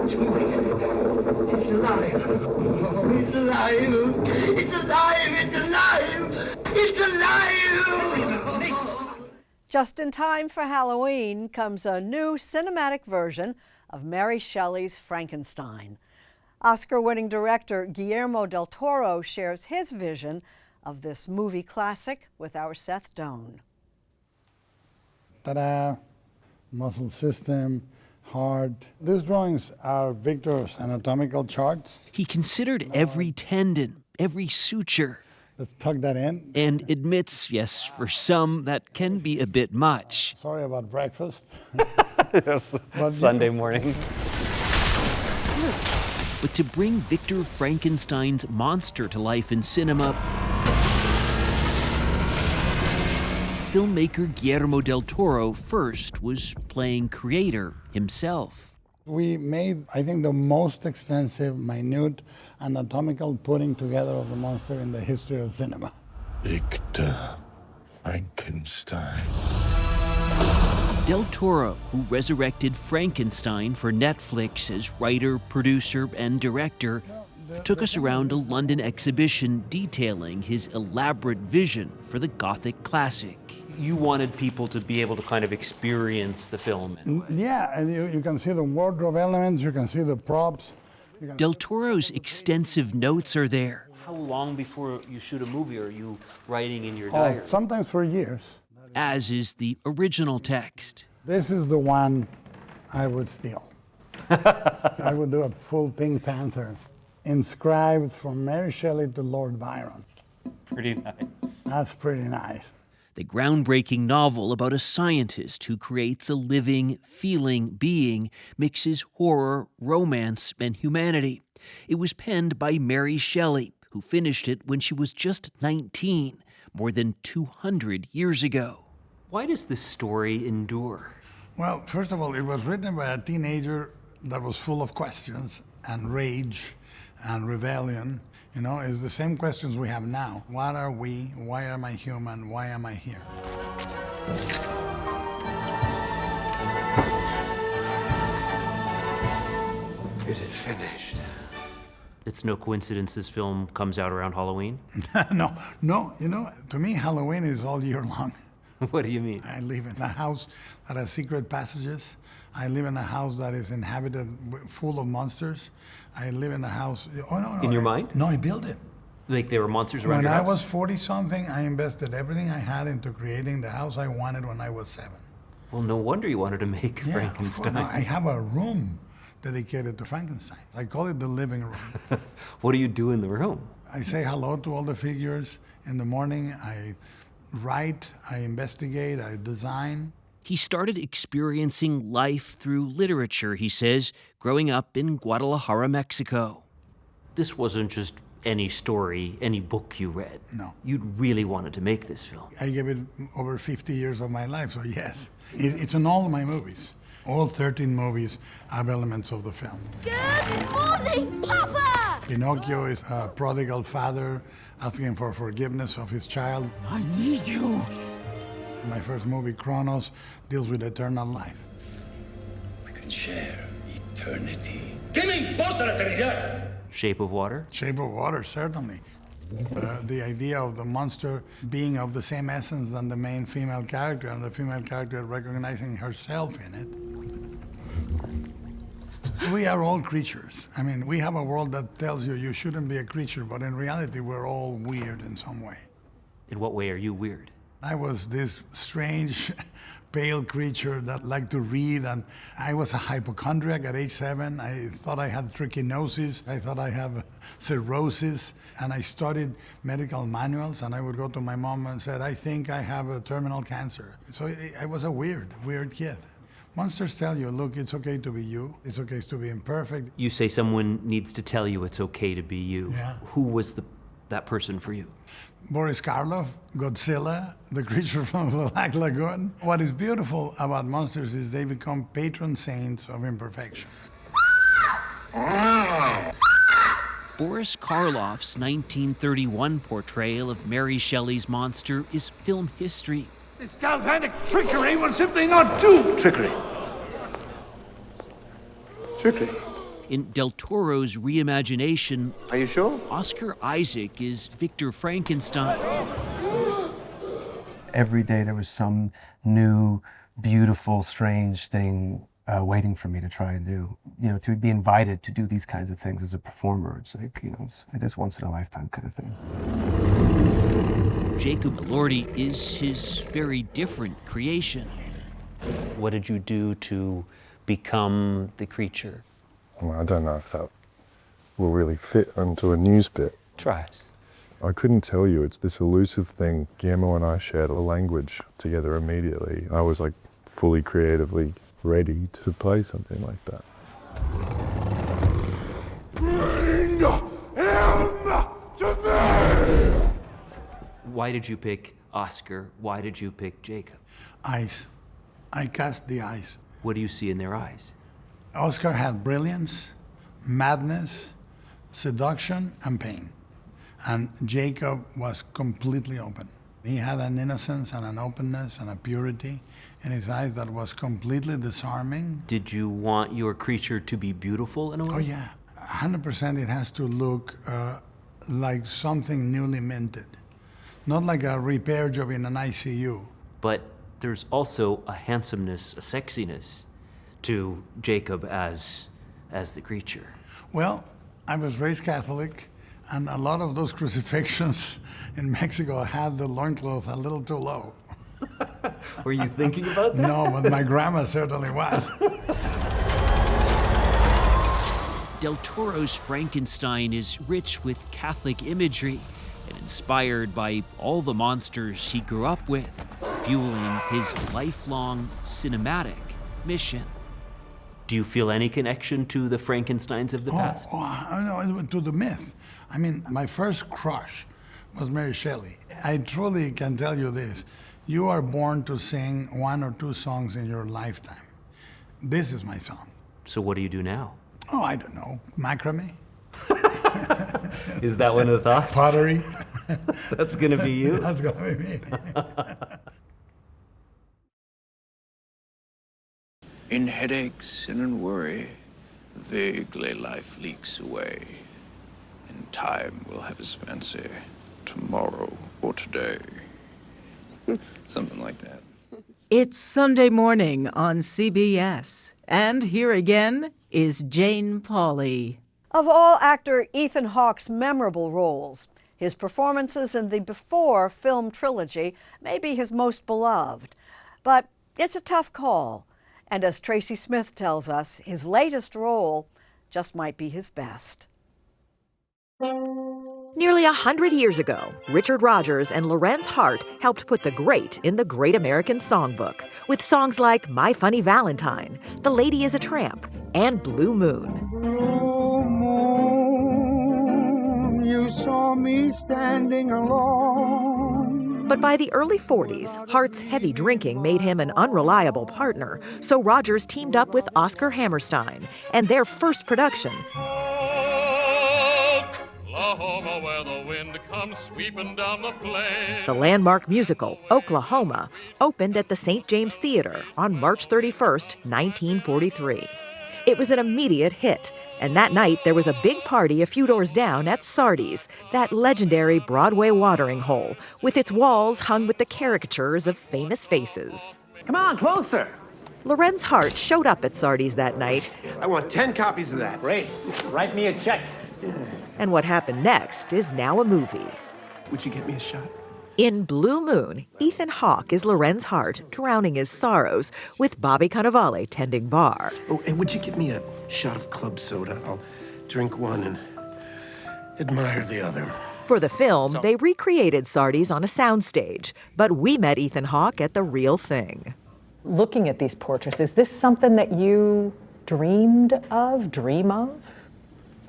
It's moving. It's alive. Oh, it's alive. It's alive. It's alive. It's alive. Just in time for Halloween comes a new cinematic version of Mary Shelley's Frankenstein. Oscar-winning director Guillermo del Toro shares his vision of this movie classic with our Seth Doan. Ta-da! Muscle system, heart. These drawings are Victor's anatomical charts. He considered every tendon, every suture. Let's tuck that in. And admits, yes, for some, that can be a bit much. Sorry about breakfast. Yes, Sunday morning. But to bring Victor Frankenstein's monster to life in cinema, filmmaker Guillermo del Toro first was playing creator himself. We made, I think, the most extensive, minute, anatomical putting together of the monster in the history of cinema. Victor Frankenstein. Del Toro, who resurrected Frankenstein for Netflix as writer, producer, and director, took us around a London exhibition detailing his elaborate vision for the Gothic classic. You wanted people to be able to kind of experience the film. Yeah, and you can see the wardrobe elements, you can see the props. Del Toro's extensive notes are there. How long before you shoot a movie are you writing in your diary? Oh, sometimes for years. As is the original text. This is the one I would steal. I would do a full Pink Panther, inscribed from Mary Shelley to Lord Byron. Pretty nice. That's pretty nice. The groundbreaking novel about a scientist who creates a living, feeling being mixes horror, romance, and humanity. It was penned by Mary Shelley, who finished it when she was just 19, more than 200 years ago. Why does this story endure? Well, first of all, it was written by a teenager that was full of questions and rage and rebellion. You know, it's the same questions we have now. What are we? Why am I human? Why am I here? It is finished. It's no coincidence this film comes out around Halloween? No, you know, to me, Halloween is all year long. What do you mean? I live in a house that has secret passages. I live in a house that is inhabited full of monsters. I live in a house... Oh, no. In your mind? No, I built it. Like there were monsters around When your I house? was 40-something, I invested everything I had into creating the house I wanted when I was 7. Well, no wonder you wanted to make Frankenstein. No, I have a room dedicated to Frankenstein. I call it the living room. What do you do in the room? I say hello to all the figures. In the morning, I write, I investigate, I design. He started experiencing life through literature, he says, growing up in Guadalajara, Mexico. This wasn't just any story, any book you read. No. You'd really wanted to make this film. I gave it over 50 years of my life, so yes. It's in all my movies. All 13 movies have elements of the film. Good morning, Papa! Pinocchio is a prodigal father asking for forgiveness of his child. I need you. My first movie, Kronos, deals with eternal life. We can share eternity. ¿Qué me importa la eternidad? Shape of Water? Shape of Water, certainly. The idea of the monster being of the same essence than the main female character, and the female character recognizing herself in it. We are all creatures. I mean, we have a world that tells you you shouldn't be a creature, but in reality, we're all weird in some way. In what way are you weird? I was this strange, pale creature that liked to read, and I was a hypochondriac at age 7. I thought I had trichinosis. I thought I had cirrhosis, and I studied medical manuals, and I would go to my mom and said, I think I have a terminal cancer. So I was a weird kid. Monsters tell you, look, it's okay to be you. It's okay to be imperfect. You say someone needs to tell you it's okay to be you. Yeah. Who was that person for you? Boris Karloff, Godzilla, the creature from the Black Lagoon. What is beautiful about monsters is they become patron saints of imperfection. Boris Karloff's 1931 portrayal of Mary Shelley's monster is film history. This galvanic trickery will simply not do. Trickery. In Del Toro's reimagination, Are you sure? Oscar Isaac is Victor Frankenstein. Every day there was some new, beautiful, strange thing waiting for me to try and do. You know, to be invited to do these kinds of things as a performer, it's like, you know, it is once in a lifetime kind of thing. Jacob Elordi is his very different creation. What did you do to become the creature? Well, I don't know if that will really fit into a news bit. Try us. I couldn't tell you. It's this elusive thing. Guillermo and I shared a language together immediately. I was like fully creatively ready to play something like that. Bring him to me! Why did you pick Oscar? Why did you pick Jacob? Eyes. I cast the eyes. What do you see in their eyes? Oscar had brilliance, madness, seduction, and pain. And Jacob was completely open. He had an innocence and an openness and a purity in his eyes that was completely disarming. Did you want your creature to be beautiful in a way? Oh yeah, 100% it has to look like something newly minted. Not like a repair job in an ICU. But there's also a handsomeness, a sexiness to Jacob as the creature. Well, I was raised Catholic, and a lot of those crucifixions in Mexico had the loincloth a little too low. Were you thinking about that? No, but my grandma certainly was. Del Toro's Frankenstein is rich with Catholic imagery and inspired by all the monsters he grew up with, fueling his lifelong cinematic mission. Do you feel any connection to the Frankensteins of the past? To the myth. I mean, my first crush was Mary Shelley. I truly can tell you this. You are born to sing one or two songs in your lifetime. This is my song. So what do you do now? Oh, I don't know. Macrame? Is that one of the thoughts? Pottery? That's gonna be you? That's gonna be me. In headaches and in worry, vaguely life leaks away. And time will have his fancy, tomorrow or today. Something like that. It's Sunday Morning on CBS. And here again is Jane Pauley. Of all actor Ethan Hawke's memorable roles, his performances in the Before film trilogy may be his most beloved. But it's a tough call. And as Tracy Smith tells us, his latest role just might be his best. Nearly 100 years ago, Richard Rodgers and Lorenz Hart helped put the great in the Great American Songbook with songs like My Funny Valentine, The Lady is a Tramp, and Blue Moon. Blue moon, you saw me standing alone. But by the early 40s, Hart's heavy drinking made him an unreliable partner, so Rodgers teamed up with Oscar Hammerstein, and their first production, Oklahoma, where the wind comes sweeping down the plain. the landmark musical, Oklahoma, opened at the St. James Theater on March 31st, 1943. It was an immediate hit, and that night there was a big party a few doors down at Sardi's, that legendary Broadway watering hole, with its walls hung with the caricatures of famous faces. Come on, closer. Lorenz Hart showed up at Sardi's that night. I want 10 copies of that. Great. Write me a check. And what happened next is now a movie. Would you get me a shot? In Blue Moon, Ethan Hawke is Lorenz Hart, drowning his sorrows, with Bobby Cannavale tending bar. Oh, and would you get me a shot of club soda? I'll drink one and admire the other. For the film, they recreated Sardi's on a soundstage, but we met Ethan Hawke at the real thing. Looking at these portraits, is this something that you dream of?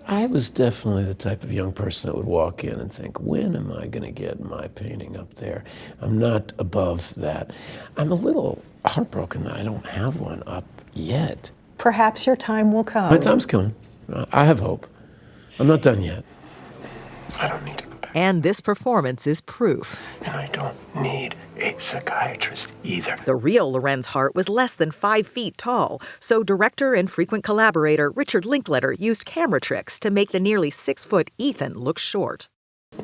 I was definitely the type of young person that would walk in and think, when am I going to get my painting up there? I'm not above that. I'm a little heartbroken that I don't have one up yet. Perhaps your time will come. My time's coming. I have hope. I'm not done yet. I don't need to go back. And this performance is proof. And I don't need a psychiatrist either. The real Lorenz Hart was less than 5 feet tall, so director and frequent collaborator Richard Linklater used camera tricks to make the nearly 6-foot Ethan look short.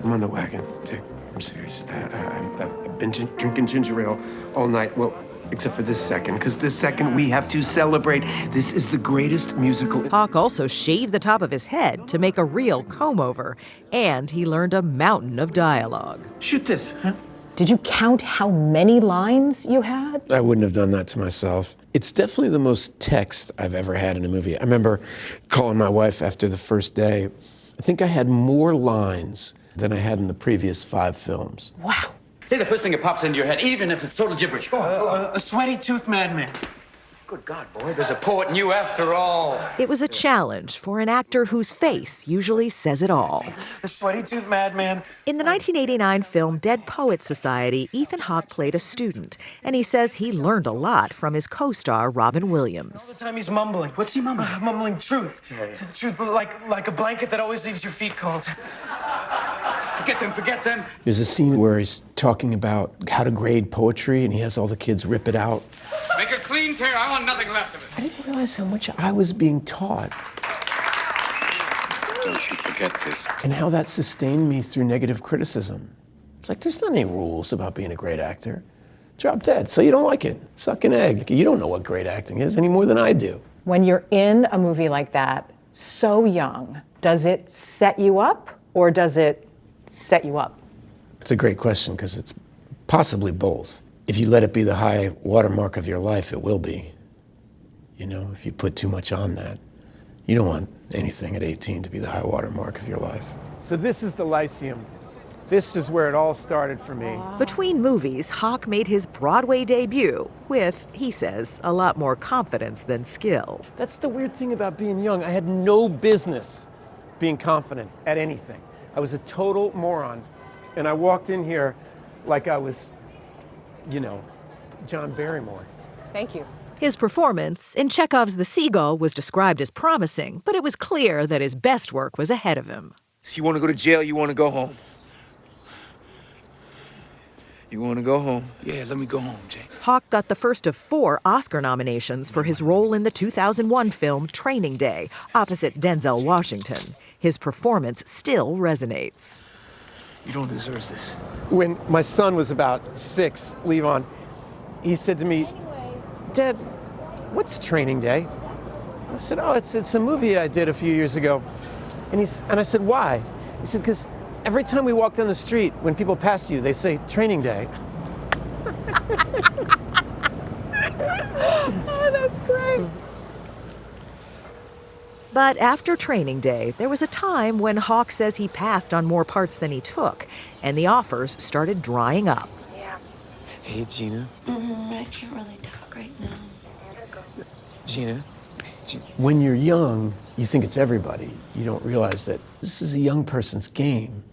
I'm on the wagon, Dick. I'm serious. I've been drinking ginger ale all night. Well, except for this second, because this second we have to celebrate. This is the greatest musical. Hawke also shaved the top of his head to make a real comb-over, and he learned a mountain of dialogue. Shoot this, huh? Did you count how many lines you had? I wouldn't have done that to myself. It's definitely the most text I've ever had in a movie. I remember calling my wife after the first day. I think I had more lines than I had in the previous 5 films. Wow. Say the first thing that pops into your head, even if it's total gibberish. Go on. A sweaty-toothed madman. Good God, boy, there's a poet in you after all. It was a challenge for an actor whose face usually says it all. A sweaty-toothed madman. In the 1989 film Dead Poets Society, Ethan Hawke played a student, and he says he learned a lot from his co-star Robin Williams. All the time he's mumbling. What's he mumbling? Mumbling truth. Truth like a blanket that always leaves your feet cold. Forget them. There's a scene where he's talking about how to grade poetry, and he has all the kids rip it out. Make a clean tear. I want nothing left of it. I didn't realize how much I was being taught. Don't you forget this. And how that sustained me through negative criticism. It's like, there's not any rules about being a great actor. Drop dead. So you don't like it. Suck an egg. You don't know what great acting is any more than I do. When you're in a movie like that, so young, does it set you up or does it set you up? It's a great question because it's possibly both. If you let it be the high watermark of your life, it will be. You know, if you put too much on that. You don't want anything at 18 to be the high watermark of your life. So this is the Lyceum. This is where it all started for me. Between movies, Hawke made his Broadway debut with, he says, a lot more confidence than skill. That's the weird thing about being young. I had no business being confident at anything. I was a total moron. And I walked in here like I was, John Barrymore. Thank you. His performance in Chekhov's The Seagull was described as promising, but it was clear that his best work was ahead of him. You want to go to jail, you want to go home. You want to go home? Yeah, let me go home, Jake. Hawke got the first of 4 Oscar nominations for his role in the 2001 film Training Day, opposite Denzel Washington. His performance still resonates. You don't deserve this. When my son was about 6, Levon, he said to me, Dad, what's Training Day? I said, oh, it's a movie I did a few years ago. And I said, why? He said, because every time we walk down the street, when people pass you, they say, Training Day. Oh, that's great. But after Training Day, there was a time when Hawke says he passed on more parts than he took, and the offers started drying up. Yeah. Hey, Gina. I can't really talk right now. Gina. When you're young, you think it's everybody. You don't realize that this is a young person's game.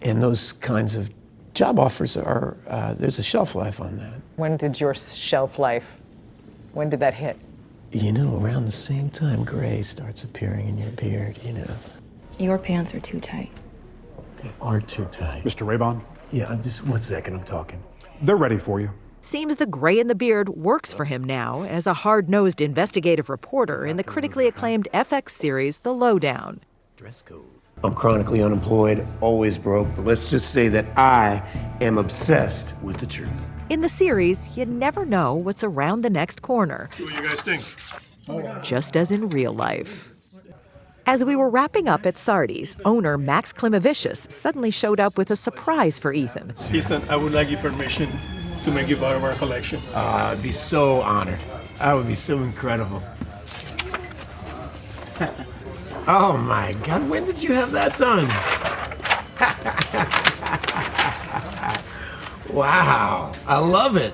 And those kinds of job offers are, there's a shelf life on that. When did your shelf life, when did that hit? Around the same time gray starts appearing in your beard, Your pants are too tight. They are too tight. Mr. Raybon? Yeah, just 1 second, I'm talking. They're ready for you. Seems the gray in the beard works for him now as a hard-nosed investigative reporter in the critically acclaimed FX series The Lowdown. Dress code. I'm chronically unemployed, always broke, but let's just say that I am obsessed with the truth. In the series, you never know what's around the next corner. What do you guys think? Just as in real life. As we were wrapping up at Sardi's, owner Max Klimovicius suddenly showed up with a surprise for Ethan. Ethan, I would like your permission to make you part of our collection. I'd be so honored. That would be so incredible. Oh my God, when did you have that done? Wow, I love it.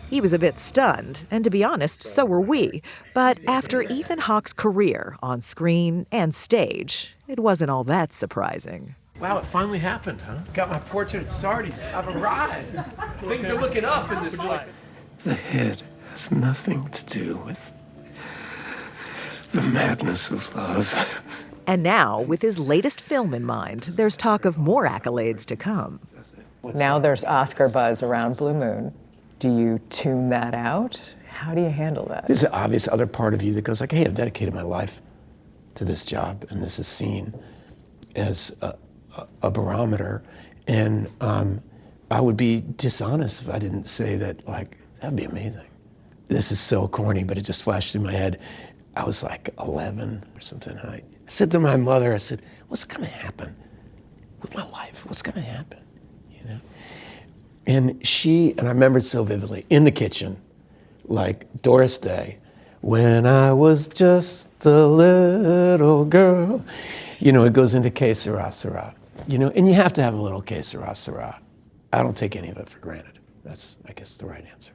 He was a bit stunned, and to be honest, so were we. But after Ethan Hawke's career on screen and stage, it wasn't all that surprising. Wow, it finally happened, huh? Got my portrait at Sardi's. I've arrived. Things are looking up in this life. The head has nothing to do with the madness of love. And now, with his latest film in mind, there's talk of more accolades to come. Now there's Oscar buzz around Blue Moon. Do you tune that out? How do you handle that? There's an obvious other part of you that goes like, hey, I've dedicated my life to this job, and this is seen as a barometer. And I would be dishonest if I didn't say that, like, that'd be amazing. This is so corny, but it just flashed through my head. I was like 11 or something. And I said to my mother, I said, what's gonna happen with my life? What's gonna happen, you know? And I remember it so vividly, in the kitchen, like Doris Day, when I was just a little girl. You know, it goes into Que Sera, Sera. You know, and you have to have a little Que Sera, Sera. I don't take any of it for granted. That's, I guess, the right answer.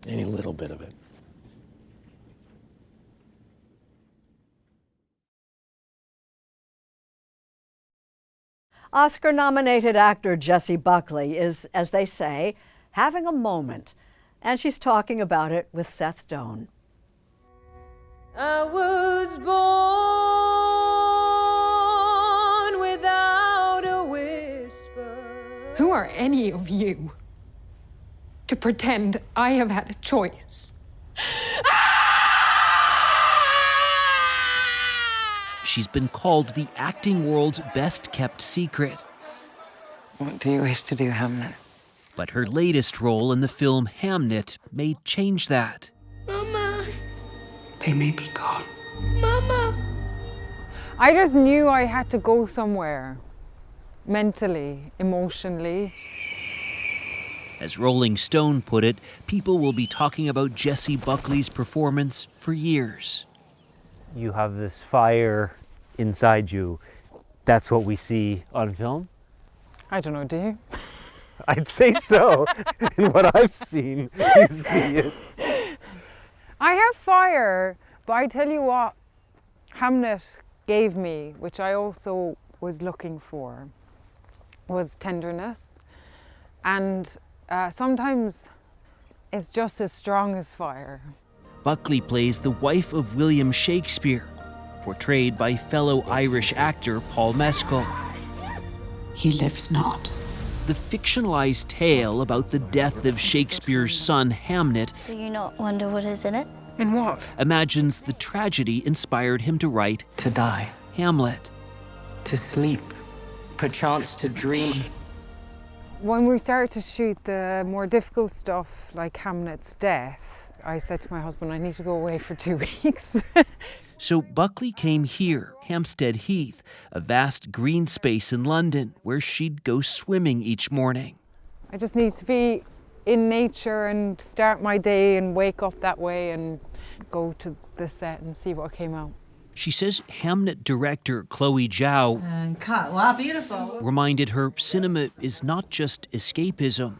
Any little bit of it. Oscar-nominated actor Jessie Buckley is, as they say, having a moment, and she's talking about it with Seth Doane. I was born without a whisper. Who are any of you to pretend I have had a choice? She's been called the acting world's best-kept secret. What do you wish to do, Hamnet? But her latest role in the film Hamnet may change that. Mama. They may be gone. Mama. I just knew I had to go somewhere. Mentally, emotionally. As Rolling Stone put it, people will be talking about Jessie Buckley's performance for years. You have this fire inside you. That's what we see on film? I don't know, do you? I'd say so. In what I've seen, you see it. I have fire, but I tell you what Hamnet gave me, which I also was looking for, was tenderness. And sometimes it's just as strong as fire. Buckley plays the wife of William Shakespeare, portrayed by fellow Irish actor Paul Mescal. He lives not. The fictionalized tale about the death of Shakespeare's son Hamnet Do you not wonder what is in it? In what? imagines the tragedy inspired him to write To die. Hamlet. To sleep. Perchance to dream. When we started to shoot the more difficult stuff, like Hamnet's death, I said to my husband, I need to go away for 2 weeks. So Buckley came here, Hampstead Heath, a vast green space in London where she'd go swimming each morning. I just need to be in nature and start my day and wake up that way and go to the set and see what came out. She says Hamnet director Chloe Zhao And cut. Wow, beautiful. reminded her cinema is not just escapism.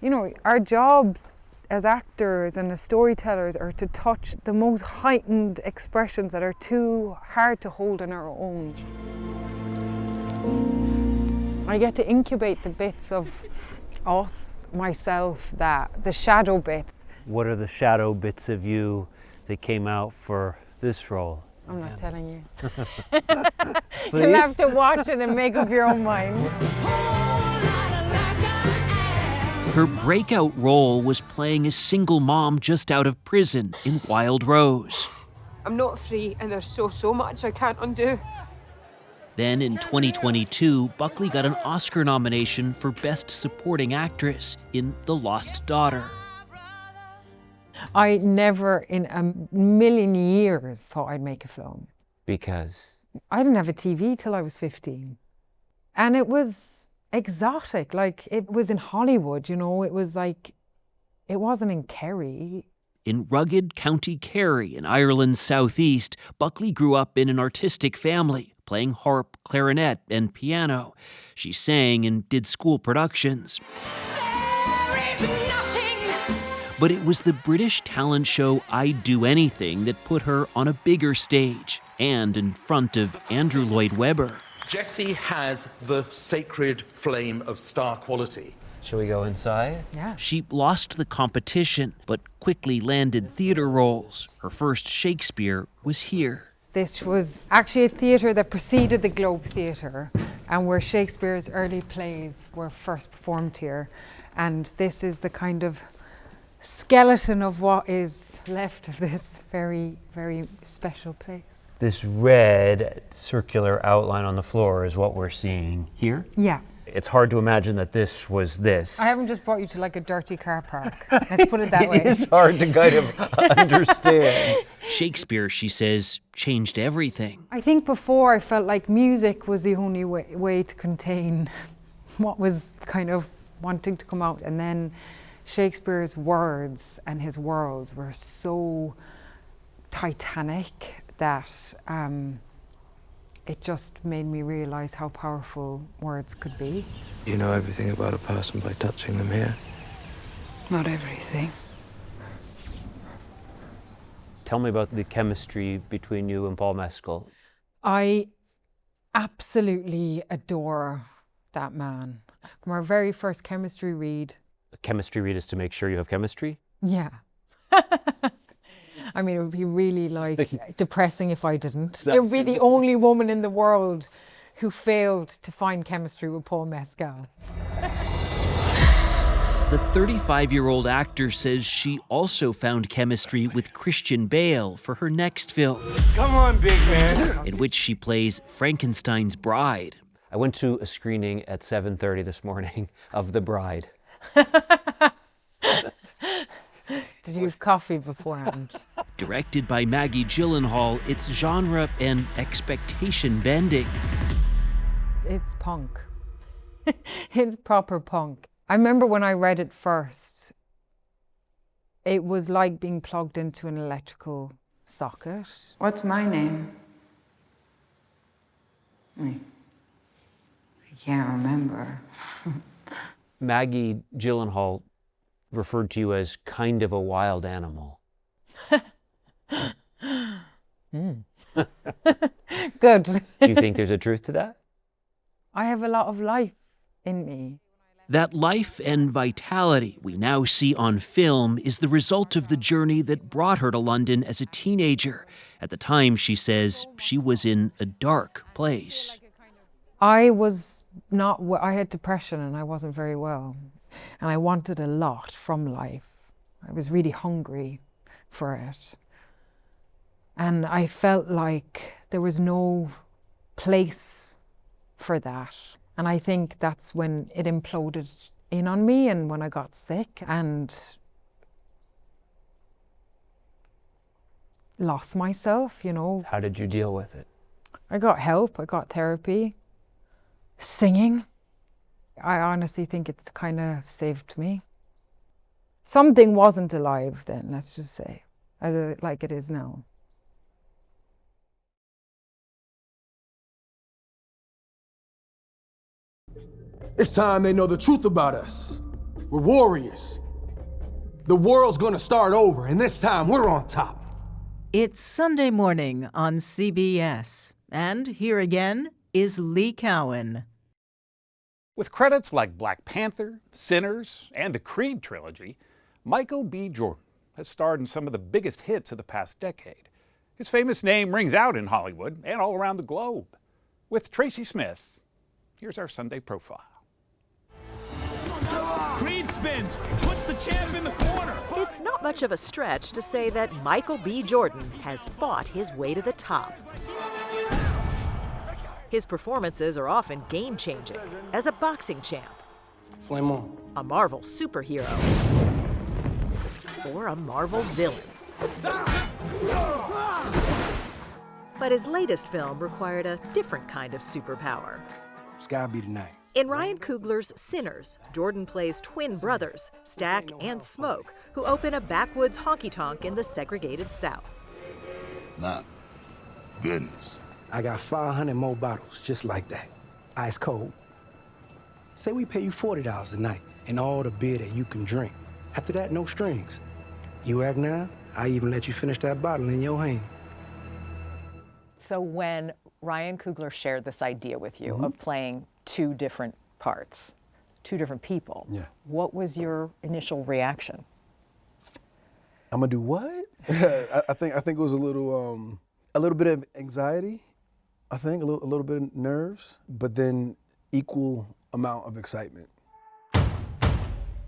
You know, our jobs as actors and as storytellers are to touch the most heightened expressions that are too hard to hold on our own. I get to incubate the bits of us, myself, the shadow bits. What are the shadow bits of you that came out for this role? I'm not telling you. You'll have to watch it and make up your own mind. Her breakout role was playing a single mom just out of prison in Wild Rose. I'm not free, and there's so much I can't undo. Then in 2022, Buckley got an Oscar nomination for Best Supporting Actress in The Lost Daughter. I never in a million years thought I'd make a film. Because? I didn't have a TV till I was 15. And it was exotic, like it was in Hollywood, you know, it was like, it wasn't in Kerry. In rugged County Kerry in Ireland's southeast, Buckley grew up in an artistic family, playing harp, clarinet, and piano. She sang and did school productions. But it was the British talent show I'd Do Anything that put her on a bigger stage and in front of Andrew Lloyd Webber. Jessie has the sacred flame of star quality. Shall we go inside? Yeah. She lost the competition, but quickly landed theater roles. Her first Shakespeare was here. This was actually a theatre that preceded the Globe Theatre and where Shakespeare's early plays were first performed here. And this is the kind of skeleton of what is left of this very, very special place. This red circular outline on the floor is what we're seeing here. Yeah. It's hard to imagine that this was this. I haven't just brought you to like a dirty car park. Let's put it that way. It's hard to kind of understand. Shakespeare, she says, changed everything. I think before I felt like music was the only way to contain what was kind of wanting to come out. And then Shakespeare's words and his worlds were so titanic that it just made me realize how powerful words could be. You know everything about a person by touching them here? Not everything. Tell me about the chemistry between you and Paul Mescal. I absolutely adore that man. From our very first chemistry read. A chemistry read is to make sure you have chemistry? Yeah. I mean, it would be really like depressing if I didn't. It would be the only woman in the world who failed to find chemistry with Paul Mescal. The 35-year-old actor says she also found chemistry with Christian Bale for her next film. Come on, big man. In which she plays Frankenstein's bride. I went to a screening at 7:30 this morning of The Bride. Did you have coffee beforehand? Directed by Maggie Gyllenhaal, it's genre and expectation bending. It's punk. It's proper punk. I remember when I read it first, it was like being plugged into an electrical socket. What's my name? I can't remember. Maggie Gyllenhaal referred to you as kind of a wild animal. Good. Do you think there's a truth to that? I have a lot of life in me. That life and vitality we now see on film is the result of the journey that brought her to London as a teenager. At the time, she says, she was in a dark place. I had depression and I wasn't very well. And I wanted a lot from life. I was really hungry for it. And I felt like there was no place for that. And I think that's when it imploded in on me and when I got sick and lost myself, you know. How did you deal with it? I got help, I got therapy, singing. I honestly think it's kind of saved me. Something wasn't alive then, let's just say, like it is now. It's time they know the truth about us. We're warriors. The world's gonna start over, and this time we're on top. It's Sunday Morning on CBS. And here again is Lee Cowan. With credits like Black Panther, Sinners, and the Creed trilogy, Michael B. Jordan has starred in some of the biggest hits of the past decade. His famous name rings out in Hollywood and all around the globe. With Tracy Smith, here's our Sunday profile. Creed spins, puts the champ in the corner. It's not much of a stretch to say that Michael B. Jordan has fought his way to the top. His performances are often game-changing as a boxing champ, Flame on. a Marvel superhero, or a Marvel villain. But his latest film required a different kind of superpower. It's gotta be tonight. In Ryan Coogler's Sinners, Jordan plays twin brothers, Stack and Smoke, who open a backwoods honky-tonk in the segregated South. Nah, goodness. I got 500 more bottles just like that. Ice cold. Say we pay you $40 a night and all the beer that you can drink. After that, no strings. You act now, I even let you finish that bottle in your hand. So when Ryan Coogler shared this idea with you of playing two different parts, two different people, what was your initial reaction? I'm gonna do what? I think it was a little A little bit of anxiety, I think, a little bit of nerves, but then equal amount of excitement.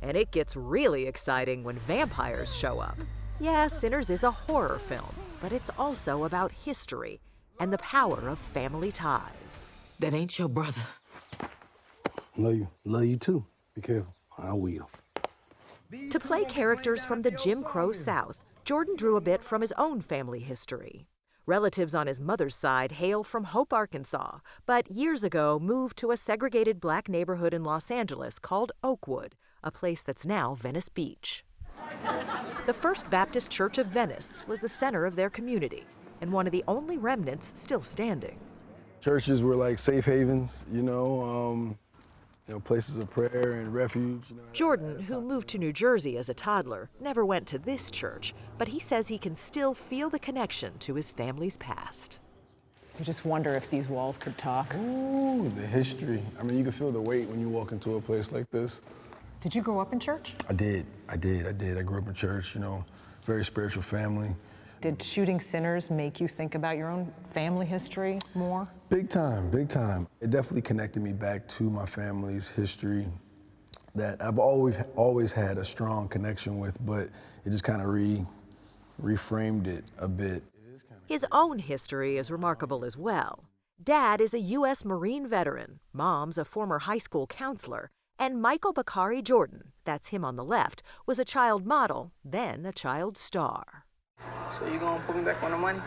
And it gets really exciting when vampires show up. Yeah, Sinners is a horror film, but it's also about history and the power of family ties. That ain't your brother. Love you. Love you too. Be careful. I will. To play characters from the Jim Crow South, Jordan drew a bit from his own family history. Relatives on his mother's side hail from Hope, Arkansas, but years ago moved to a segregated black neighborhood in Los Angeles called Oakwood, a place that's now Venice Beach. The First Baptist Church of Venice was the center of their community and one of the only remnants still standing. Churches were like safe havens, places of prayer and refuge. Jordan, who moved to New Jersey as a toddler, never went to this church, but he says he can still feel the connection to his family's past. I just wonder if these walls could talk. Ooh, the history. I mean, you can feel the weight when you walk into a place like this. Did you grow up in church? I did. I grew up in church, very spiritual family. Did shooting Sinners make you think about your own family history more? Big time, big time. It definitely connected me back to my family's history that I've always had a strong connection with, but it just kind of reframed it a bit. His own history is remarkable as well. Dad is a U.S. Marine veteran, Mom's a former high school counselor, and Michael Bakari Jordan, that's him on the left, was a child model, then a child star. So you gonna put me back on the money?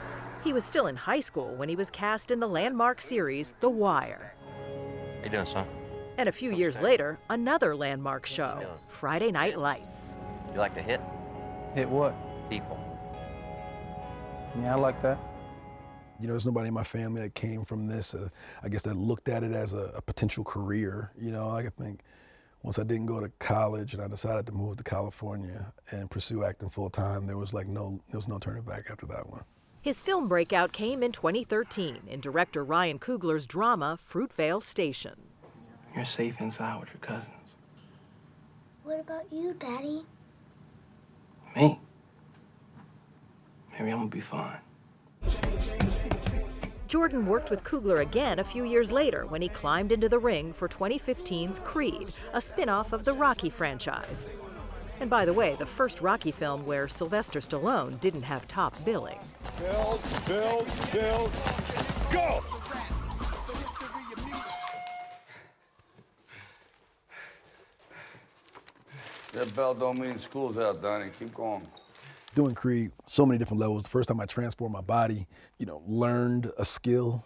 He was still in high school when he was cast in the landmark series The Wire. How you doing, son? And a few years later, another landmark show, Friday Night Lights. You like to hit? Hit what? People. Yeah, I like that. There's nobody in my family that came from this, I guess that looked at it as a potential career. I think once I didn't go to college and I decided to move to California and pursue acting full time, there was no turning back after that one. His film breakout came in 2013 in director Ryan Coogler's drama Fruitvale Station. You're safe inside with your cousins. What about you, Daddy? Me? Maybe I'm gonna be fine. Jordan worked with Coogler again a few years later when he climbed into the ring for 2015's Creed, a spin-off of the Rocky franchise. And by the way, the first Rocky film where Sylvester Stallone didn't have top billing. Build, go! That bell don't mean school's out, Donnie. Keep going. Doing Creed, so many different levels. The first time I transformed my body, learned a skill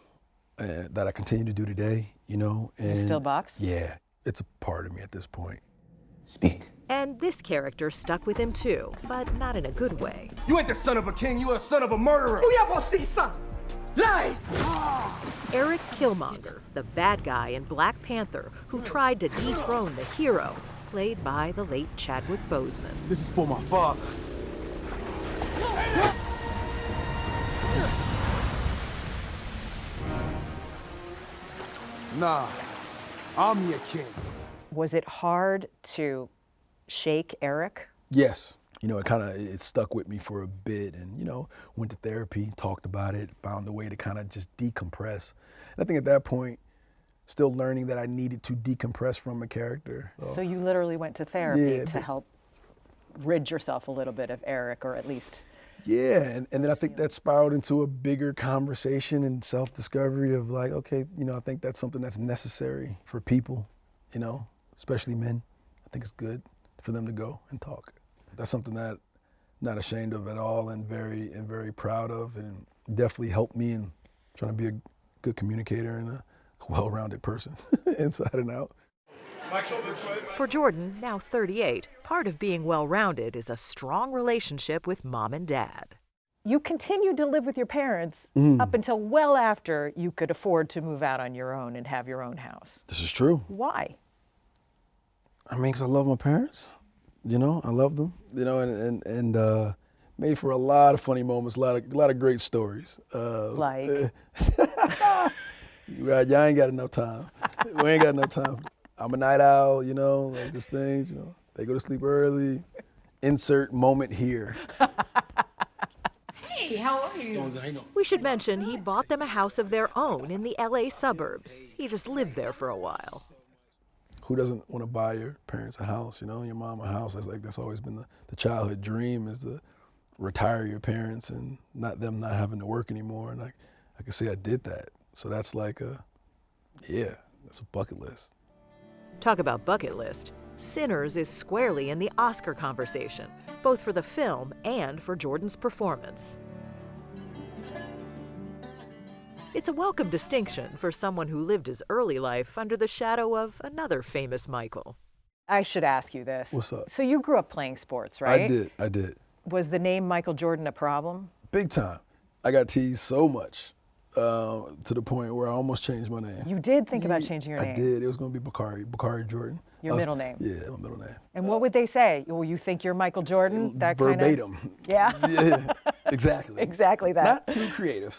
that I continue to do today, And You still box? Yeah, it's a part of me at this point. Speak. And this character stuck with him too, but not in a good way. You ain't the son of a king, you a son of a murderer. Who you gonna see, son? Lies! Eric Killmonger, the bad guy in Black Panther who tried to dethrone the hero, played by the late Chadwick Boseman. This is for my father. Nah, I'm your king. Was it hard to shake Eric? Yes. It stuck with me for a bit and, went to therapy, talked about it, found a way to kind of just decompress. And I think at that point, still learning that I needed to decompress from a character. So you literally went to therapy to help rid yourself a little bit of Eric, or at least... Yeah, and then I think that spiraled into a bigger conversation and self-discovery of like, okay, I think that's something that's necessary for people, especially men. I think it's good for them to go and talk. That's something that I'm not ashamed of at all and very proud of, and definitely helped me in trying to be a good communicator and a well-rounded person inside and out. For Jordan, now 38, part of being well-rounded is a strong relationship with mom and dad. You continued to live with your parents up until well after you could afford to move out on your own and have your own house. This is true. Why? I mean, because I love my parents. I love them. And made for a lot of funny moments, a lot of great stories. Like? Y'all ain't got enough time. We ain't got enough time. I'm a night owl, like just things, They go to sleep early. Insert moment here. Hey, how are you? We should mention he bought them a house of their own in the LA suburbs. He just lived there for a while. Who doesn't want to buy your parents a house, your mom a house? That's always been the childhood dream, is to retire your parents and not having to work anymore. And I can say I did that. So that's that's a bucket list. Talk about bucket list. Sinners is squarely in the Oscar conversation, both for the film and for Jordan's performance. It's a welcome distinction for someone who lived his early life under the shadow of another famous Michael. I should ask you this. What's up? So you grew up playing sports, right? I did. Was the name Michael Jordan a problem? Big time. I got teased so much to the point where I almost changed my name. You did think about changing your name? I did. It was going to be Buckley Jordan. Your middle name? Yeah, my middle name. And what would they say? Well, you think you're Michael Jordan? That verbatim. Kind of, yeah? Yeah, exactly. Exactly that. Not too creative.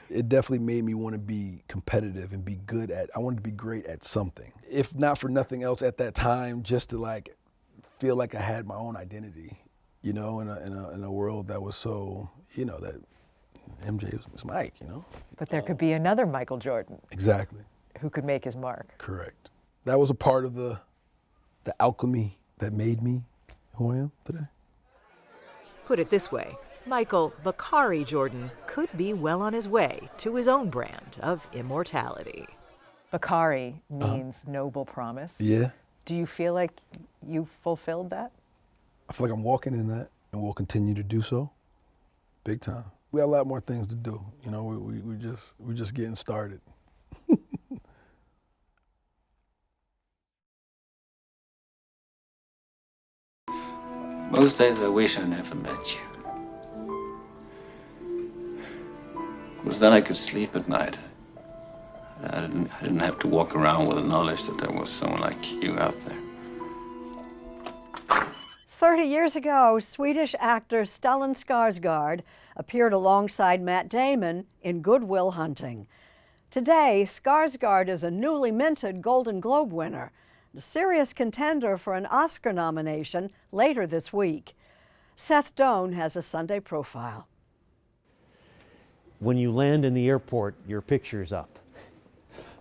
It definitely made me want to be competitive and be good I wanted to be great at something. If not for nothing else at that time, just to feel like I had my own identity, in a world that was so, that MJ was Mike, But there could be another Michael Jordan. Exactly. Who could make his mark. Correct. That was a part of the alchemy that made me who I am today. Put it this way, Michael Bakari Jordan could be well on his way to his own brand of immortality. Bakari means noble promise. Yeah. Do you feel like you fulfilled that? I feel like I'm walking in that, and we'll continue to do so, big time. We have a lot more things to do. We're just getting started. Most days I wish I never met you. Because then I could sleep at night. I didn't have to walk around with the knowledge that there was someone like you out there. 30 years ago, Swedish actor Stellan Skarsgård appeared alongside Matt Damon in Good Will Hunting. Today, Skarsgård is a newly minted Golden Globe winner, a serious contender for an Oscar nomination later this week. Seth Doan has a Sunday profile. When you land in the airport, your picture's up.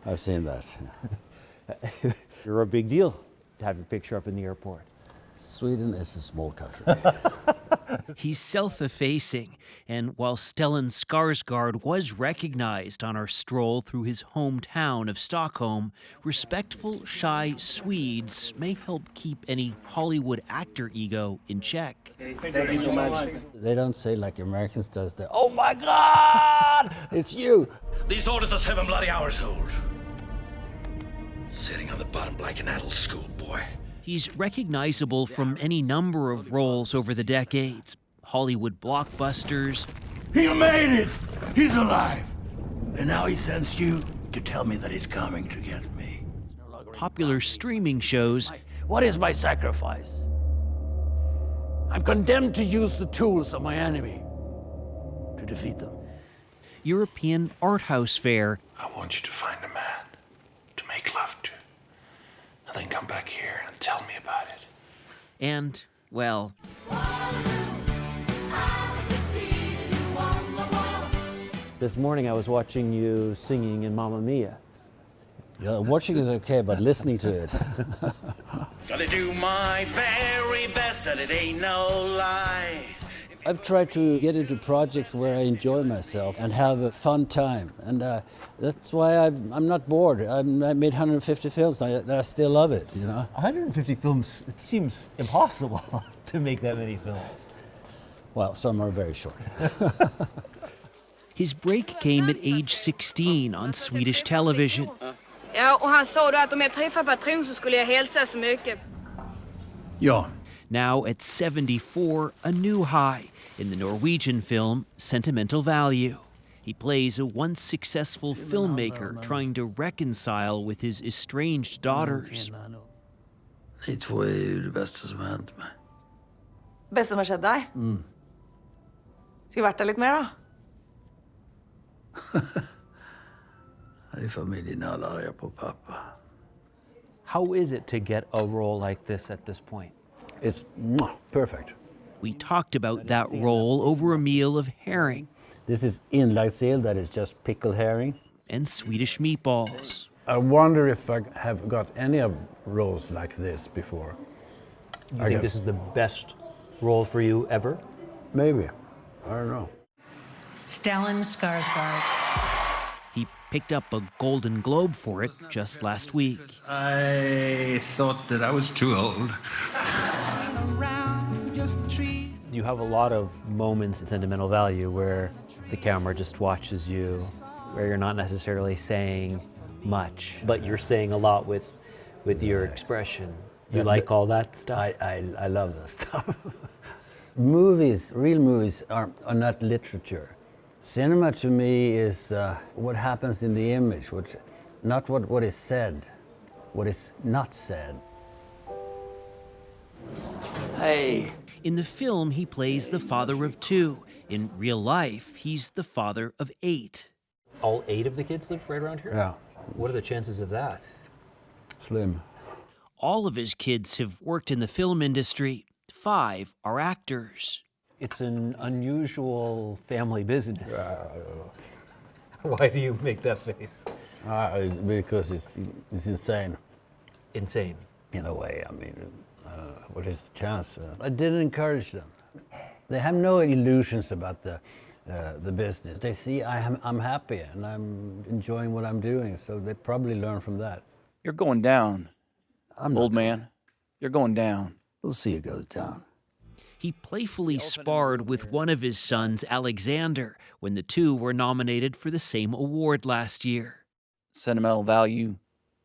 I've seen that. You're a big deal to have your picture up in the airport. Sweden is a small country. He's self-effacing, and while Stellan Skarsgård was recognized on our stroll through his hometown of Stockholm, respectful, shy Swedes may help keep any Hollywood actor ego in check. Thank you so much. They don't say like Americans does that, oh my God, it's you. These orders are 7 bloody hours old. Sitting on the bottom like an adult schoolboy. He's recognizable from any number of roles over the decades. Hollywood blockbusters. He made it! He's alive! And now he sends you to tell me that he's coming to get me. Popular streaming shows. What is my sacrifice? I'm condemned to use the tools of my enemy to defeat them. European art house fare. I want you to find a man to make love to. And then come back here and tell me about it. And, well, This morning I was watching you singing in Mamma Mia. Yeah, watching is okay, but listening to it. Gotta do my very best, and it ain't no lie. I've tried to get into projects where I enjoy myself and have a fun time, and that's why I'm not bored. I made 150 films. I still love it, 150 films, it seems impossible to make that many films. Well, some are very short. His break came at age 16 on Swedish television. Ja, och han sa då att om jag träffar patron så skulle jag hälsa så mycket. Ja. Now at 74, a new high in the Norwegian film Sentimental Value. He plays a once successful filmmaker trying to reconcile with his estranged daughters. Ni två är ju det bästa som har hänt mig. Bäst som har skjedd deg? Skulle vært der litt mer, da? Här i familjen är alla arga på pappa. How is it to get a role like this at this point? It's perfect. We talked about that role over a meal of herring. This is inlagssill, that is just pickled herring. And Swedish meatballs. I wonder if I have got any of roles like this before. You think this is the best role for you ever? Maybe. I don't know. Stellan Skarsgård. He picked up a Golden Globe for it just last week. I thought that I was too old. You have a lot of moments in Sentimental Value where the camera just watches you, where you're not necessarily saying much, but you're saying a lot with your expression. You like all that stuff? I love that stuff. Movies, real movies, are not literature. Cinema to me is what happens in the image, not what is said, what is not said. Hey. In the film, he plays the father of 2. In real life, he's the father of 8. All 8 of the kids live right around here? Yeah. What are the chances of that? Slim. All of his kids have worked in the film industry. 5 are actors. It's an unusual family business. Why do you make that face? Because it's insane. Insane? In a way, I mean, what is the chance? I didn't encourage them. They have no illusions about the business. They see I'm happy and I'm enjoying what I'm doing, so they probably learn from that. You're going down, old man. You're going down. We'll see you go down. He playfully sparred with one of his sons, Alexander, when the 2 were nominated for the same award last year. Sentimental Value.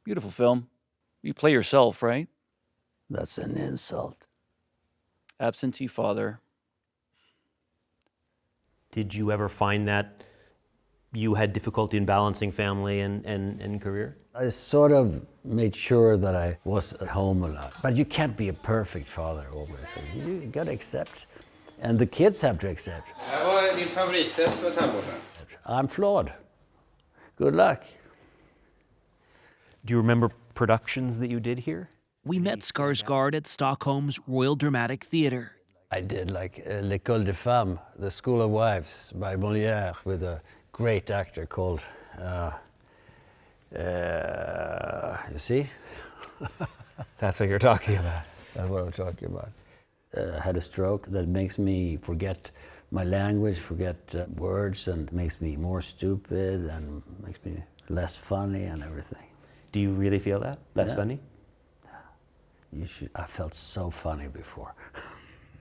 Beautiful film. You play yourself, right? That's an insult. Absentee father. Did you ever find that you had difficulty in balancing family and career? I sort of made sure that I was at home a lot. But you can't be a perfect father always. You gotta accept. And the kids have to accept. Vad var din favoriträtt för ett halvår sedan? I'm flawed. Good luck. Do you remember productions that you did here? We met Skarsgård at Stockholm's Royal Dramatic Theatre. I did like L'École des Femmes, The School of Wives by Molière, with a great actor called, you see? That's what you're talking about. That's what I'm talking about. I had a stroke that makes me forget my language, forget words, and makes me more stupid and makes me less funny and everything. Do you really feel that? Less funny? You should. I felt so funny before.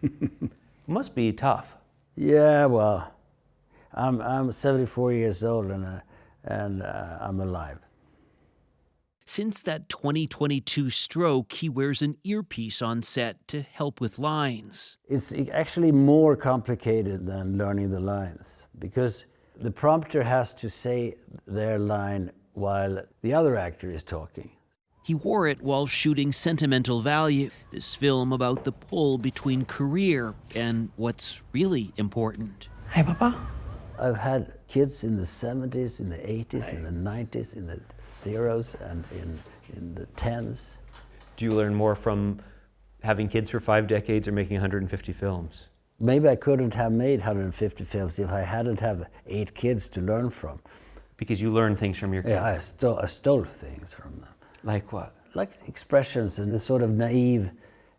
It must be tough. Yeah, well, I'm 74 years old and I'm alive. Since that 2022 stroke, he wears an earpiece on set to help with lines. It's actually more complicated than learning the lines because the prompter has to say their line while the other actor is talking. He wore it while shooting Sentimental Value, this film about the pull between career and what's really important. Hi, Papa. I've had kids in the 70s, in the 80s, in the 90s, in the zeros, and in the tens. Do you learn more from having kids for 5 decades or making 150 films? Maybe I couldn't have made 150 films if I hadn't have 8 kids to learn from. Because you learn things from your kids? Yeah, I stole things from them. Like what? Like expressions and this sort of naive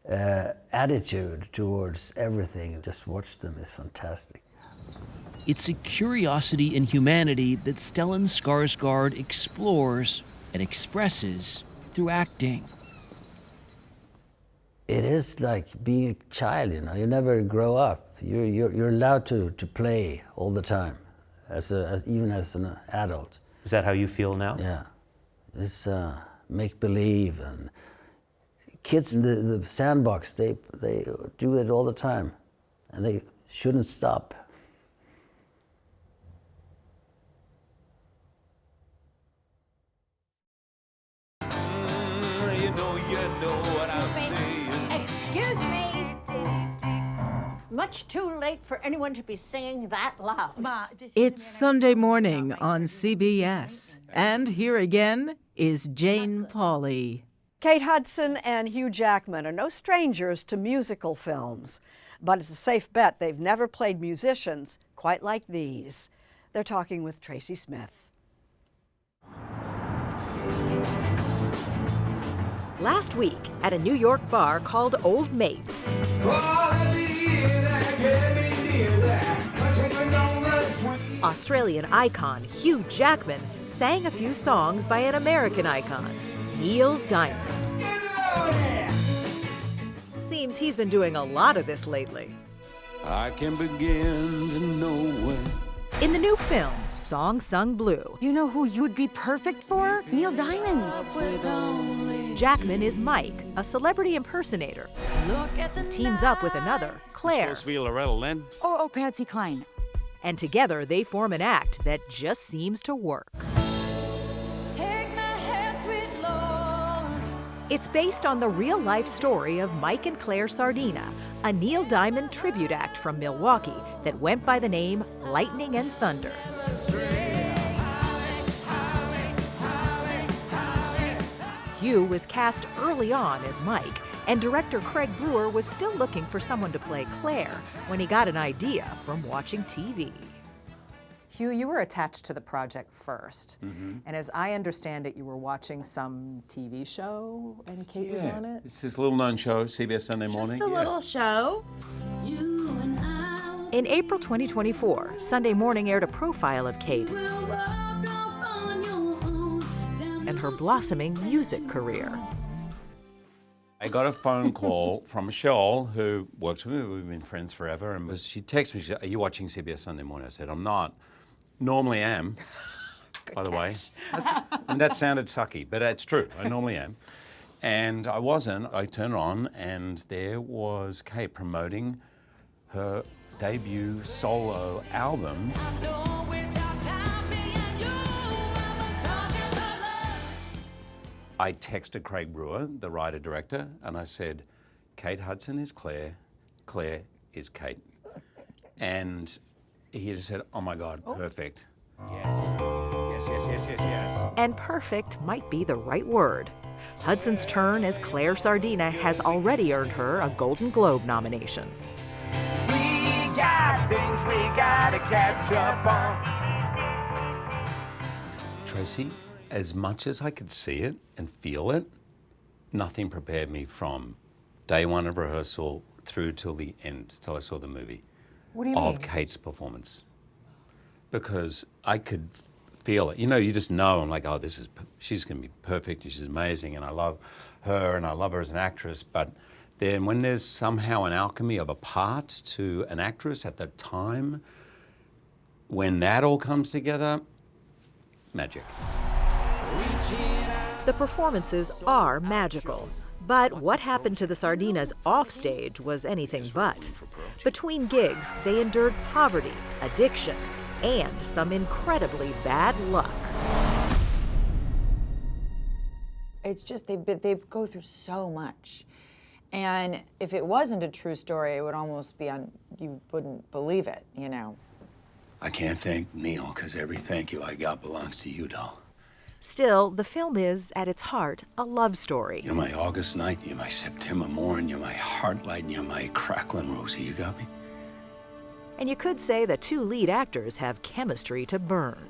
attitude towards everything. Just watch them, it's fantastic. It's a curiosity in humanity that Stellan Skarsgård explores and expresses through acting. It is like being a child, you know. You never grow up. You're allowed to play all the time, even as an adult. Is that how you feel now? Yeah. It's make-believe, and kids in the sandbox, they do it all the time, and they shouldn't stop. Excuse me. Much too late for anyone to be singing that loud. It's Sunday morning on CBS, and here again is Jane Pauley. Kate Hudson and Hugh Jackman are no strangers to musical films. But it's a safe bet they've never played musicians quite like these. They're talking with Tracy Smith. Last week at a New York bar called Old Mates, Australian icon Hugh Jackman sang a few songs by an American icon, Neil Diamond. Seems he's been doing a lot of this lately. I can begin to know when. In the new film, Song Sung Blue, You know who you'd be perfect for? Neil Diamond. Jackman is Mike, a celebrity impersonator. He teams up with another, Claire. Supposed to be Loretta Lynn. Oh, Patsy Cline. And together they form an act that just seems to work. It's based on the real-life story of Mike and Claire Sardina, a Neil Diamond tribute act from Milwaukee that went by the name Lightning and Thunder. Hugh was cast early on as Mike, and director Craig Brewer was still looking for someone to play Claire when he got an idea from watching TV. Hugh, you were attached to the project first, and as I understand it, you were watching some TV show and Kate was on it? It's this little-known show, CBS Sunday Morning. Just a little show. In April 2024, Sunday Morning aired a profile of Kate and her blossoming music career. I got a phone call from Michelle, who works with me. We've been friends forever. And she texted me, she said, "Are you watching CBS Sunday Morning?" I said, "I'm not. Normally am, by the way." And that sounded sucky, but it's true. I normally am. And I wasn't. I turned it on, and there was Kate promoting her debut solo album. I texted Craig Brewer, the writer-director, and I said, "Kate Hudson is Claire, Claire is Kate." And he just said, "Oh my God, perfect." Yes. And perfect might be the right word. Hudson's turn as Claire Sardina has already earned her a Golden Globe nomination. We got things we gotta catch up on. Tracy, as much as I could see it and feel it, nothing prepared me from day one of rehearsal through till the end, till I saw the movie. What do you mean? Of Kate's performance. Because I could feel it. You know, you just know, I'm like, oh, she's gonna be perfect, she's amazing, and I love her, and I love her as an actress, but then when there's somehow an alchemy of a part to an actress at that time, when that all comes together, magic. The performances are magical, but what happened to the Sardinas offstage was anything but. Between gigs, they endured poverty, addiction, and some incredibly bad luck. It's just they go through so much. And if it wasn't a true story, it would almost be you wouldn't believe it, you know. I can't thank Neil, because every thank you I got belongs to you, doll. Still, the film is, at its heart, a love story. You're my August night, you're my September morn, you're my heart light, and you're my crackling Rosie. You got me? And you could say the two lead actors have chemistry to burn.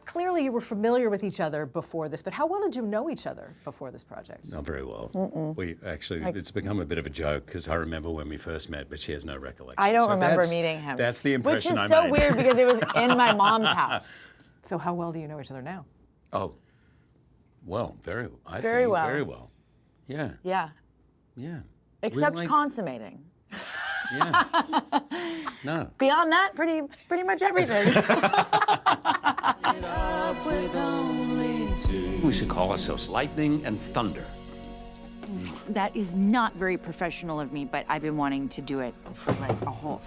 Clearly you were familiar with each other before this, but how well did you know each other before this project? Not very well. Mm-mm. We actually, it's become a bit of a joke, because I remember when we first met, but she has no recollection. I don't remember meeting him. That's the impression I made. Which is so weird, because it was in my mom's house. So how well do you know each other now? Oh, well, very well. Very well. Very well. Yeah. Yeah. Yeah. Except We're like- consummating. Yeah. No. Beyond that, pretty much everything. We should call ourselves Lightning and Thunder. That is not very professional of me, but I've been wanting to do it for like a whole...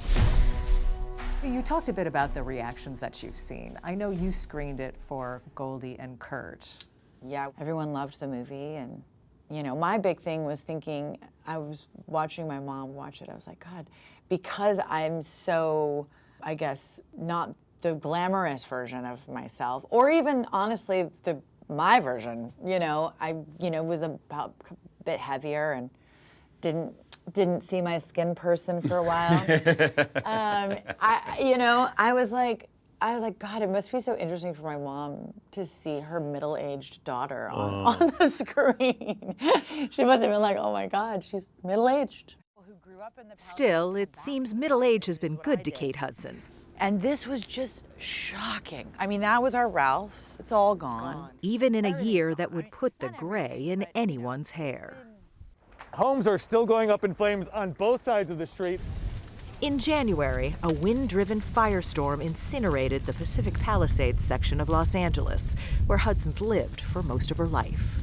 You talked a bit about the reactions that you've seen. I know you screened it for Goldie and Kurt. Yeah, everyone loved the movie, and you know, my big thing was thinking, I was watching my mom watch it, I was like, God, because I'm so, I guess, not the glamorous version of myself, or even honestly, my version, you know, I was about a bit heavier and didn't didn't see my skin person for a while. I was like, God, it must be so interesting for my mom to see her middle-aged daughter on the screen. She must have been like, oh my God, she's middle-aged. Still, it seems middle age has been good to Kate Hudson. And this was just shocking. I mean, that was our Ralph's. It's all gone. Even in a year that would put the gray in anyone's hair. Homes are still going up in flames on both sides of the street. In January, a wind-driven firestorm incinerated the Pacific Palisades section of Los Angeles, where Hudson's lived for most of her life.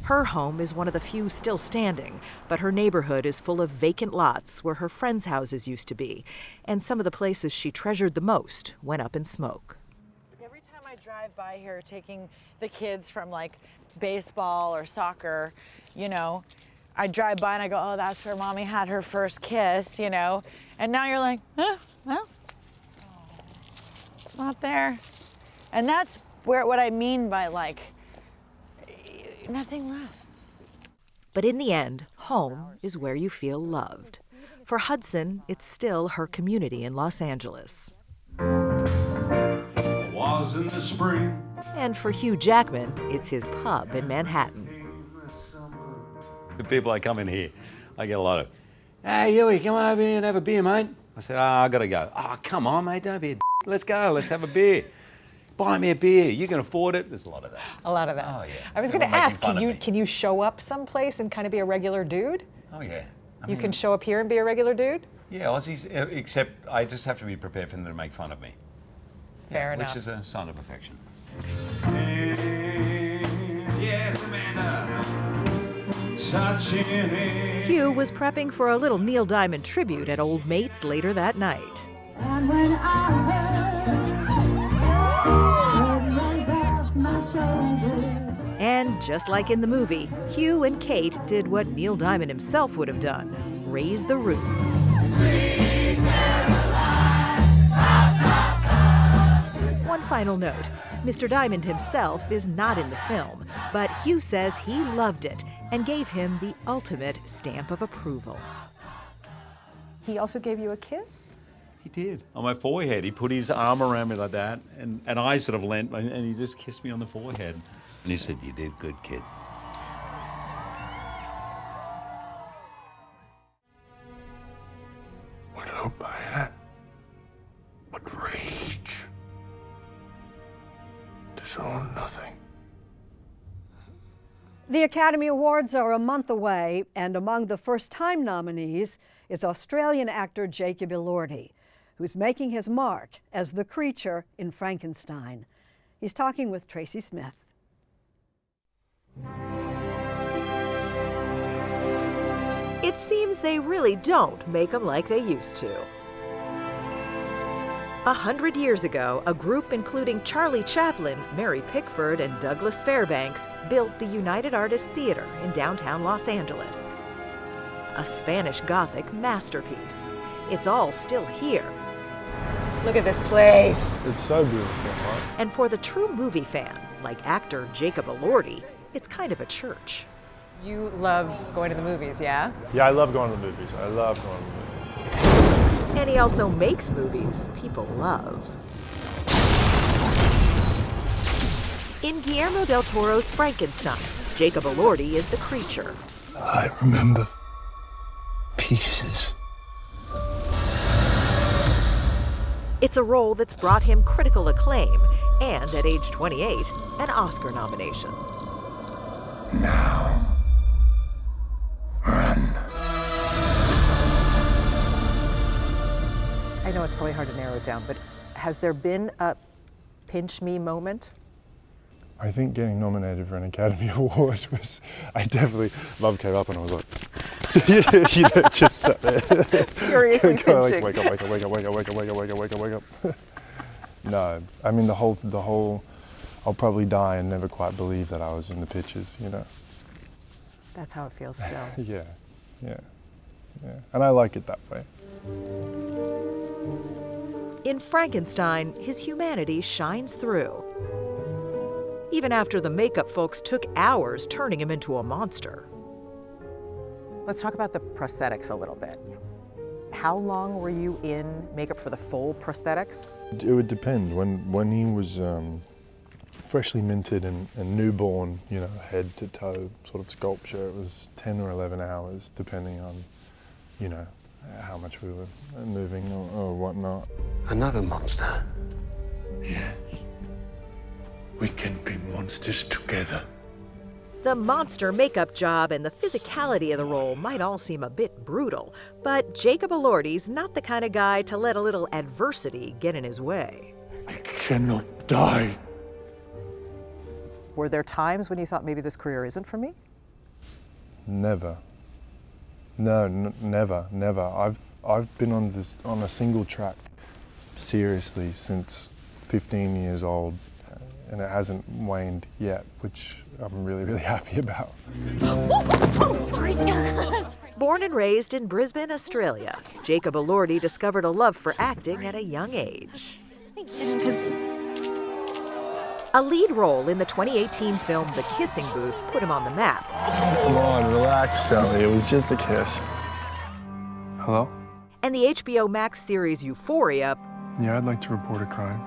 Her home is one of the few still standing, but her neighborhood is full of vacant lots where her friends' houses used to be, and some of the places she treasured the most went up in smoke. Every time I drive by here taking the kids from like baseball or soccer, I drive by and I go, oh, that's where Mommy had her first kiss, And now you're like, well, it's not there. And that's what I mean by like, nothing lasts. But in the end, home is where you feel loved. For Hudson, it's still her community in Los Angeles. Was in the spring. And for Hugh Jackman, it's his pub in Manhattan. The people that come in here, I get a lot of, hey, Huey, come over here and have a beer, mate. I said, I gotta go. Oh, come on, mate, don't be a d***. Let's go, let's have a beer. Buy me a beer, you can afford it. There's a lot of that. A lot of that. Oh, yeah. I was going to ask, can you show up someplace and kind of be a regular dude? Oh, yeah. You can show up here and be a regular dude? Yeah, Aussies, except I just have to be prepared for them to make fun of me. Fair enough. Which is a sign of affection. Yes, Amanda. Hugh was prepping for a little Neil Diamond tribute at Old Mates later that night. And when I heard, and just like in the movie, Hugh and Kate did what Neil Diamond himself would have done, raise the roof. One final note, Mr. Diamond himself is not in the film, but Hugh says he loved it and gave him the ultimate stamp of approval. He also gave you a kiss? He did. On my forehead. He put his arm around me like that, and I sort of leant, and he just kissed me on the forehead. And he said, you did good, kid. what hope I had, what rage, to own nothing. The Academy Awards are a month away, and among the first-time nominees is Australian actor Jacob Elordi, who's making his mark as the creature in Frankenstein. He's talking with Tracy Smith. It seems they really don't make them like they used to. 100 years ago, a group including Charlie Chaplin, Mary Pickford, and Douglas Fairbanks built the United Artists Theater in downtown Los Angeles. A Spanish Gothic masterpiece. It's all still here. Look at this place. It's so beautiful, right? And for the true movie fan, like actor Jacob Elordi, it's kind of a church. You love going to the movies, yeah? Yeah, I love going to the movies. I love going to the movies. And he also makes movies people love. In Guillermo del Toro's Frankenstein, Jacob Elordi is the creature. I remember pieces. It's a role that's brought him critical acclaim and, at age 28, an Oscar nomination. Now, run. I know it's probably hard to narrow it down, but has there been a pinch me moment? I think getting nominated for an Academy Award was, I definitely loved Kate up and I was like, just sat there. Furiously pinching. Wake up. No, I mean the whole, I'll probably die and never quite believe that I was in the pictures, That's how it feels still. Yeah. And I like it that way. In Frankenstein, his humanity shines through. Even after the makeup folks took hours turning him into a monster. Let's talk about the prosthetics a little bit. How long were you in makeup for the full prosthetics? It would depend. When he was freshly minted and newborn, you know, head to toe sort of sculpture, it was 10 or 11 hours, depending on, you know, how much we were moving or whatnot. Another monster. Yes. We can be monsters together. The monster makeup job and the physicality of the role might all seem a bit brutal, but Jacob Elordi's not the kind of guy to let a little adversity get in his way. I cannot die. Were there times when you thought maybe this career isn't for me? Never. No, never. I've been on a single track seriously since 15 years old, and it hasn't waned yet, which I'm really, really happy about. Born and raised in Brisbane, Australia, Jacob Elordi discovered a love for acting at a young age. A lead role in the 2018 film The Kissing Booth put him on the map. Come on, relax, Shelly. It was just a kiss. Hello? And the HBO Max series Euphoria Yeah, I'd like to report a crime.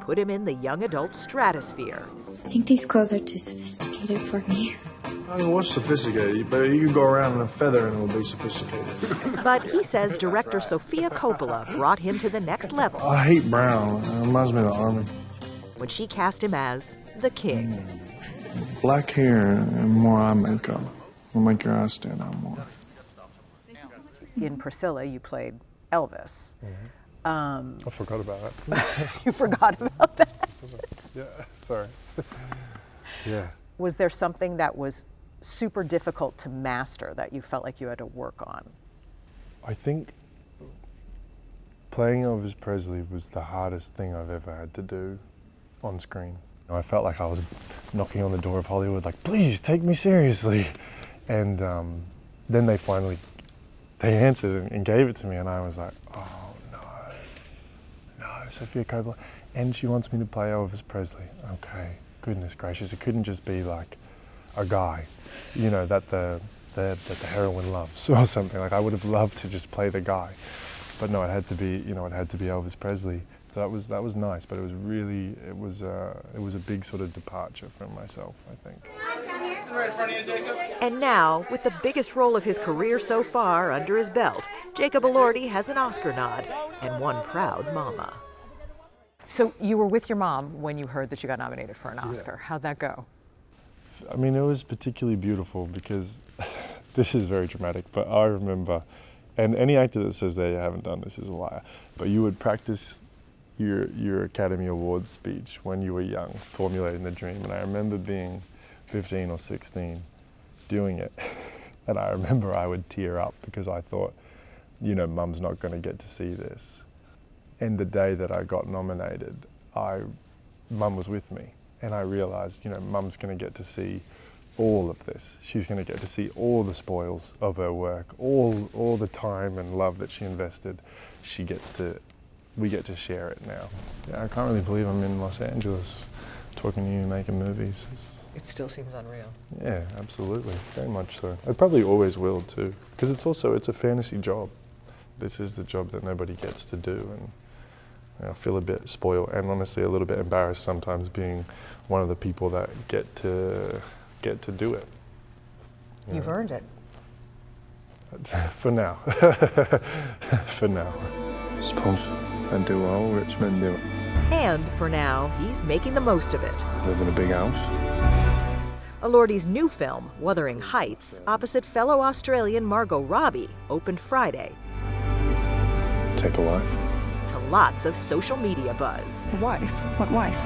put him in the young adult stratosphere. I think these clothes are too sophisticated for me. I mean, what's sophisticated? But you can go around in a feather and it'll be sophisticated. But he says director Sofia Coppola brought him to the next level I hate brown. It reminds me of the army. when she cast him as the king. Black hair and more eye makeup will make your eyes stand out more. In Priscilla, you played Elvis. I forgot about that. You forgot about that? Yeah, sorry. Yeah. Was there something that was super difficult to master that you felt like you had to work on? I think playing Elvis Presley was the hardest thing I've ever had to do on screen. I felt like I was knocking on the door of Hollywood, like, please take me seriously. And then they answered and gave it to me, and I was like, oh no, Sofia Coppola. And she wants me to play Elvis Presley. Okay, goodness gracious, it couldn't just be like a guy, you know, that the heroine loves or something. Like, I would have loved to just play the guy, but no, it had to be, you know, it had to be Elvis Presley. So that was nice, but it was a big sort of departure from myself, I think. And now, with the biggest role of his career so far under his belt, Jacob Elordi has an Oscar nod and one proud mama. So you were with your mom when you heard that you got nominated for an Oscar. How'd that go? I mean, it was particularly beautiful because this is very dramatic, but I remember, and any actor that says they haven't done this is a liar, but you would practice your Academy Awards speech when you were young, formulating the dream. And I remember being 15 or 16 doing it. And I remember I would tear up because I thought, you know, Mum's not going to get to see this. And the day that I got nominated, Mum was with me. And I realized, you know, Mum's going to get to see all of this. She's going to get to see all the spoils of her work, all the time and love that she invested. We get to share it now. Yeah, I can't really believe I'm in Los Angeles talking to you, making movies. It still seems unreal. Yeah, absolutely, very much so. I probably always will too, because it's a fantasy job. This is the job that nobody gets to do, and I feel a bit spoiled and honestly a little bit embarrassed sometimes being one of the people that get to do it. You've earned it. For now. For now. Suppose I do all rich men do. And for now, he's making the most of it. Live in a big house. Elordi's new film, Wuthering Heights, opposite fellow Australian Margot Robbie, opened Friday. Take a wife. To lots of social media buzz. A wife? What wife?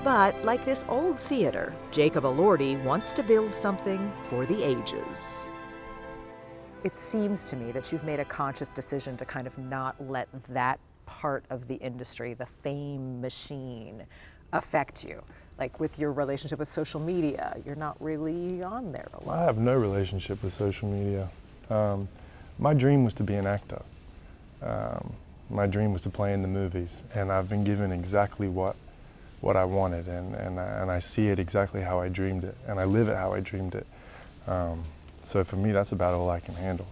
But like this old theater, Jacob Elordi wants to build something for the ages. It seems to me that you've made a conscious decision to kind of not let that part of the industry, the fame machine, affect you. Like with your relationship with social media, you're not really on there a lot. I have no relationship with social media. My dream was to be an actor. My dream was to play in the movies, and I've been given exactly what what I wanted, and I see it exactly how I dreamed it, and I live it how I dreamed it. So for me, that's about all I can handle.